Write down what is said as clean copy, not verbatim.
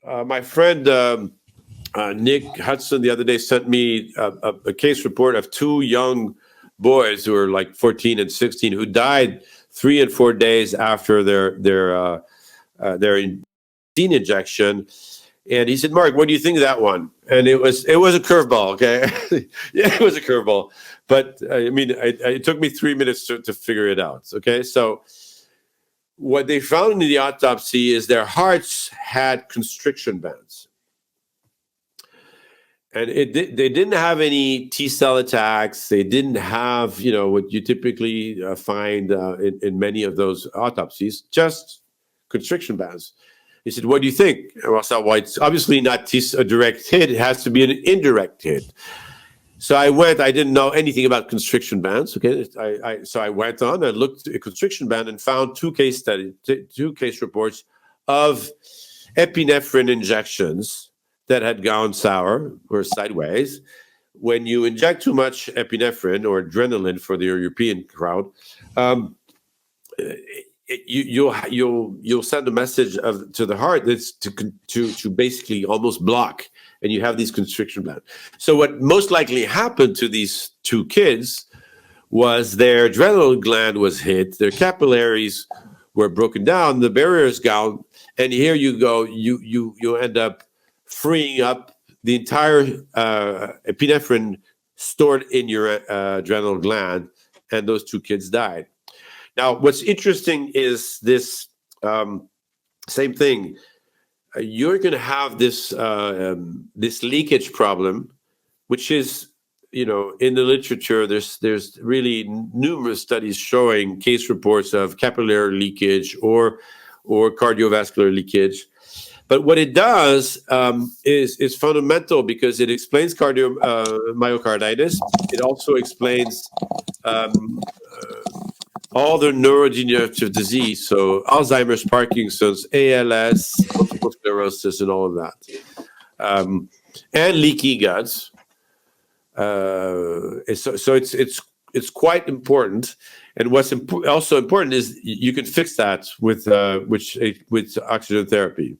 My friend Nick Hudson the other day sent me a case report of two young boys who were like 14 and 16 who died 3 and 4 days after their vaccine injection. And he said, "Mark, what do you think of that one?" And it was a curveball. Okay, yeah, it was a curveball. But I mean, it took me 3 minutes to figure it out. Okay, so what they found in the autopsy is their hearts had constriction bands. And they didn't have any T-cell attacks. They didn't have, what you typically find in many of those autopsies, just constriction bands. He said, "What do you think?" And I said, "Well, it's obviously not a direct hit. It has to be an indirect hit." So I didn't know anything about constriction bands. Okay, so I went on and looked at a constriction band and found two case reports of epinephrine injections that had gone sour or sideways. When you inject too much epinephrine or adrenaline for the European crowd, you'll send a message to the heart that's to basically almost block, and you have these constriction bands. So what most likely happened to these two kids was their adrenal gland was hit, their capillaries were broken down, the barrier is gone, and here you go, you end up freeing up the entire epinephrine stored in your adrenal gland, and those two kids died. Now, what's interesting is this same thing. You're going to have this leakage problem, which is, in the literature, there's really numerous studies showing case reports of capillary leakage or cardiovascular leakage. But what it does is fundamental because it explains myocarditis. It also explains all the neurodegenerative disease, so Alzheimer's, Parkinson's, ALS, multiple sclerosis, and all of that, and leaky guts. So it's quite important. And what's also important is you can fix that with oxygen therapy.